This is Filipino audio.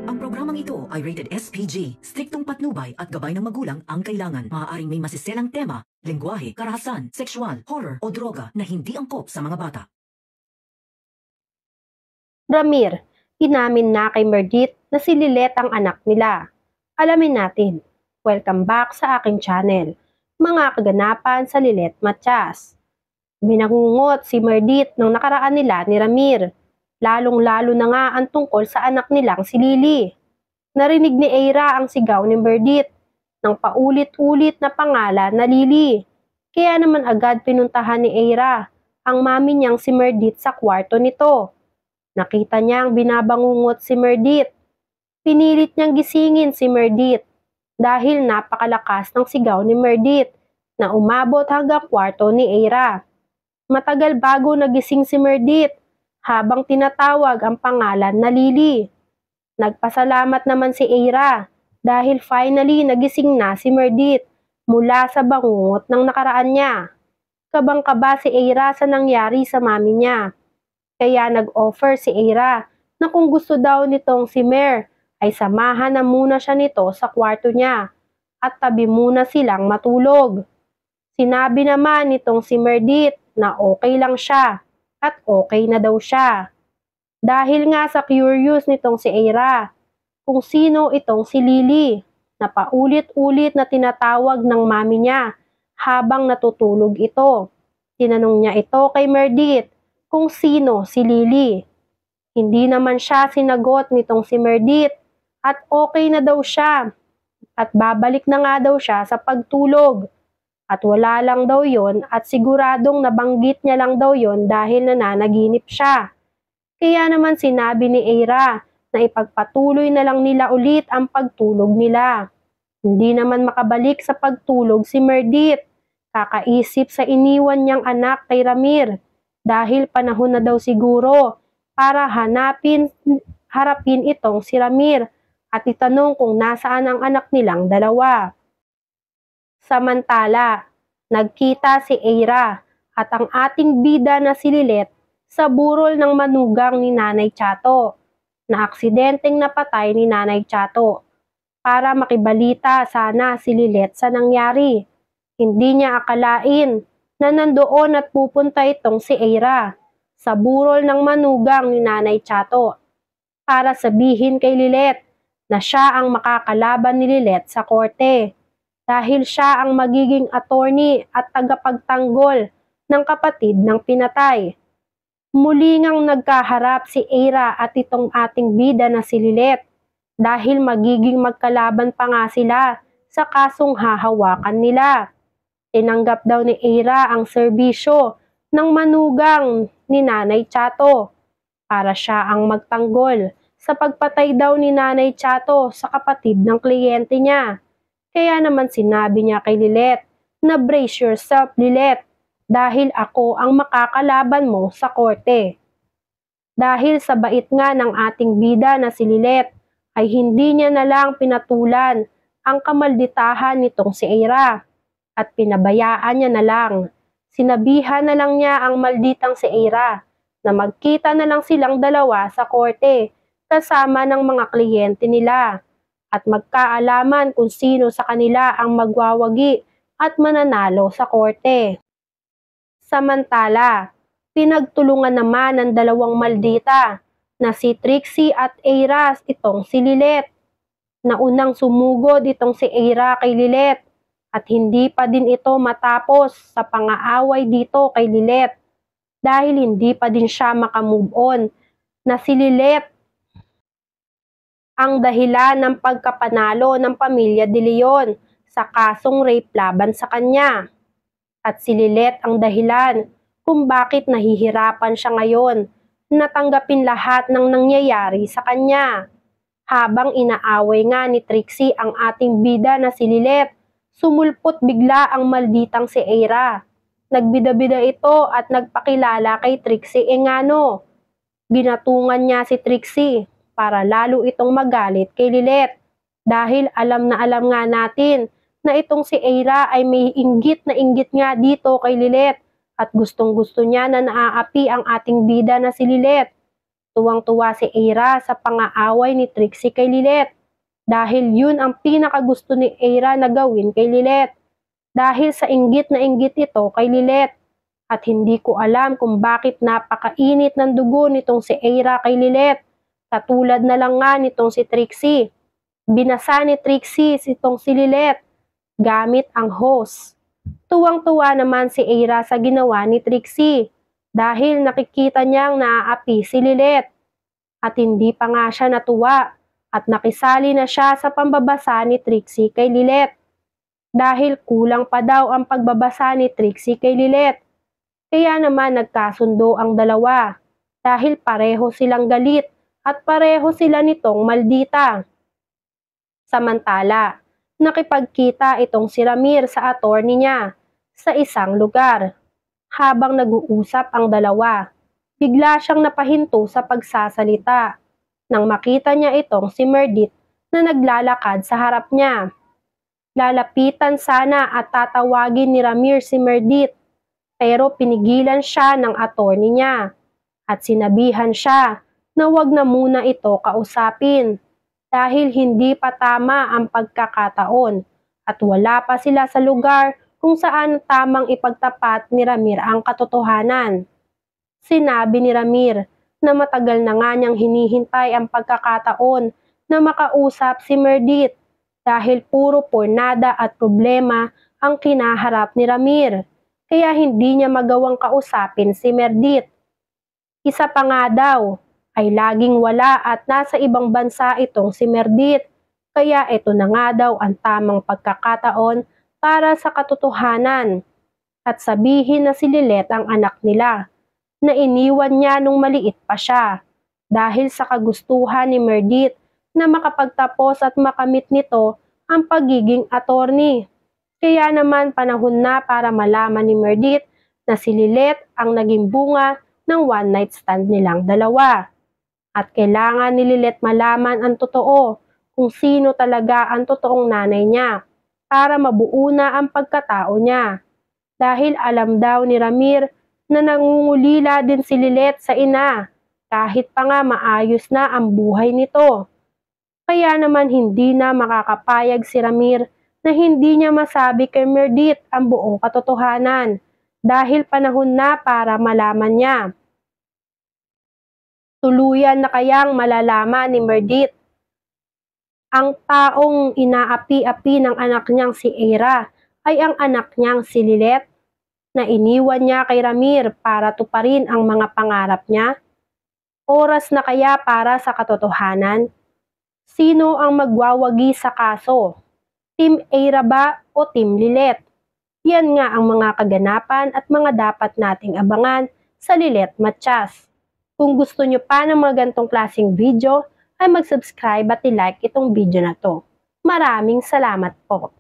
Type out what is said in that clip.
Ang programang ito ay rated SPG. Striktong patnubay at gabay ng magulang ang kailangan. Maaaring may masiselang tema, lengguwahe, karahasan, sexual, horror o droga na hindi angkop sa mga bata. Ramir, inamin na kay Merdit na si Lilet ang anak nila. Alamin natin. Welcome back sa aking channel. Mga kaganapan sa Lilet Matias. Binangungot si Merdit nang nakaraan nila ni Ramir. Lalong-lalo na nga ang tungkol sa anak nilang si Lily. Narinig ni Eira ang sigaw ni Merdit ng paulit-ulit na pangalan na Lily. Kaya naman agad pinuntahan ni Eira ang mami niyang si Merdit sa kwarto nito. Nakita niyang binabangungot si Merdit. Pinilit niyang gisingin si Merdit dahil napakalakas ng sigaw ni Merdit na umabot hanggang kwarto ni Eira. Matagal bago nagising si Merdit habang tinatawag ang pangalan na Lily. Nagpasalamat naman si Eira dahil finally nagising na si Merdit mula sa bangungot ng nakaraan niya. Kabang-kaba si Eira sa nangyari sa mami niya. Kaya nag-offer si Eira na kung gusto daw nitong si Mer ay samahan na muna siya nito sa kwarto niya at tabi muna silang matulog. Sinabi naman nitong si Merdit na okay lang siya at okay na daw siya. Dahil nga sa curious nitong si Eira kung sino itong si Lily na paulit-ulit na tinatawag ng mami niya habang natutulog ito. Tinanong niya ito kay Merdit kung sino si Lily. Hindi naman siya sinagot nitong si Merdit at okay na daw siya at babalik na nga daw siya sa pagtulog. At wala lang daw yon at siguradong nabanggit niya lang daw yon dahil nananaginip siya. Kaya naman sinabi ni Eira na ipagpatuloy na lang nila ulit ang pagtulog nila. Hindi naman makabalik sa pagtulog si Merdit. Kakaisip sa iniwan niyang anak kay Ramir dahil panahon na daw siguro para harapin itong si Ramir at itanong kung nasaan ang anak nilang dalawa. Samantala, nagkita si Eira at ang ating bida na si Lilet sa burol ng manugang ni Nanay Chato na aksidenteng napatay ni Nanay Chato para makibalita sana si Lilet sa nangyari. Hindi niya akalain na nandoon at pupunta itong si Eira sa burol ng manugang ni Nanay Chato para sabihin kay Lilet na siya ang makakalaban ni Lilet sa korte dahil siya ang magiging attorney at tagapagtanggol ng kapatid ng pinatay. Muli ngang nagkaharap si Eira at itong ating bida na si Lilet dahil magiging magkalaban pa nga sila sa kasong hahawakan nila. Tinanggap daw ni Eira ang serbisyo ng manugang ni Nanay Chato para siya ang magtanggol sa pagpatay daw ni Nanay Chato sa kapatid ng kliyente niya. Kaya naman sinabi niya kay Lilet na brace yourself, Lilet, dahil ako ang makakalaban mo sa korte. Dahil sa bait nga ng ating bida na si Lilet ay hindi niya na lang pinatulan ang kamalditahan nitong si Eira at pinabayaan niya na lang. Sinabihan na lang niya ang malditang si Eira na magkita na lang silang dalawa sa korte kasama ng mga kliyente nila at magkaalaman kung sino sa kanila ang magwawagi at mananalo sa korte. Samantala, pinagtulungan naman ng dalawang maldita na si Trixie at Eira itong si Lilet. Naunang sumugod itong si Eira kay Lilet at hindi pa din ito matapos sa pangaaway dito kay Lilet dahil hindi pa din siya makamove on na si Lilet ang dahilan ng pagkapanalo ng pamilya De Leon sa kasong rape laban sa kanya. At si Lilet ang dahilan kung bakit nahihirapan siya ngayon na tanggapin lahat ng nangyayari sa kanya. Habang inaaway nga ni Trixie ang ating bida na si Lilet, sumulpot bigla ang malditang si Eira. Nagbida-bida ito at nagpakilala kay Trixie Engano. Ginatungan niya si Trixie para lalo itong magalit kay Lilet dahil alam na alam nga natin na itong si Eira ay may inggit na inggit nga dito kay Lilet at gustong-gusto niya na naaapi ang ating bida na si Lilet. Tuwang-tuwa si Aira sa pang-aaway ni Trixie kay Lilet dahil yun ang pinakagusto ni Aira na gawin kay Lilet. Dahil sa inggit na inggit ito kay Lilet. At hindi ko alam kung bakit napakainit ng dugo nitong si Aira kay Lilet. Katulad na lang nga nitong si Trixie. Binasa ni Trixie itong si Lilet gamit ang hose. Tuwang-tuwa naman si Aira sa ginawa ni Trixie dahil nakikita niyang naaapi si Lilet. At hindi pa nga siya natuwa at nakisali na siya sa pambabasa ni Trixie kay Lilet. Dahil kulang pa daw ang pagbabasa ni Trixie kay Lilet. Kaya naman nagkasundo ang dalawa dahil pareho silang galit at pareho sila nitong maldita. Samantala, nakipagkita itong si Ramir sa attorney niya sa isang lugar. Habang nag-uusap ang dalawa, bigla siyang napahinto sa pagsasalita nang makita niya itong si Merdit na naglalakad sa harap niya. Lalapitan sana at tatawagin ni Ramir si Merdit pero pinigilan siya ng attorney niya at sinabihan siya na wag na muna ito kausapin dahil hindi pa tama ang pagkakataon at wala pa sila sa lugar kung saan tamang ipagtapat ni Ramir ang katotohanan. Sinabi ni Ramir na matagal na nga niyang hinihintay ang pagkakataon na makausap si Merdit dahil puro pornada at problema ang kinaharap ni Ramir, kaya hindi niya magawang kausapin si Merdit. Isa pa nga daw ay laging wala at nasa ibang bansa itong si Merdit, kaya ito na nga daw ang tamang pagkakataon para sa katotohanan at sabihin na si Lilet ang anak nila na iniwan niya nung maliit pa siya dahil sa kagustuhan ni Merdit na makapagtapos at makamit nito ang pagiging attorney. Kaya naman panahon na para malaman ni Merdit na si Lilet ang naging bunga ng one night stand nilang dalawa. At kailangan ni Lilet malaman ang totoo kung sino talaga ang totoong nanay niya para mabuo na ang pagkatao niya. Dahil alam daw ni Ramir na nangungulila din si Lilet sa ina kahit pa nga maayos na ang buhay nito. Kaya naman hindi na makakapayag si Ramir na hindi niya masabi kay Merdit ang buong katotohanan dahil panahon na para malaman niya. Tuluyan na kayang malalaman ni Merdit ang taong inaapi-api ng anak niyang si Aira ay ang anak niyang si Lilet na iniwan niya kay Ramir para tuparin ang mga pangarap niya? Oras na kaya para sa katotohanan? Sino ang magwawagi sa kaso? Team Aira ba o Team Lilet? Yan nga ang mga kaganapan at mga dapat nating abangan sa Lilet Matchas. Kung gusto nyo pa ng mga gantong klaseng video, ay mag-subscribe at i-like itong video na to. Maraming salamat po.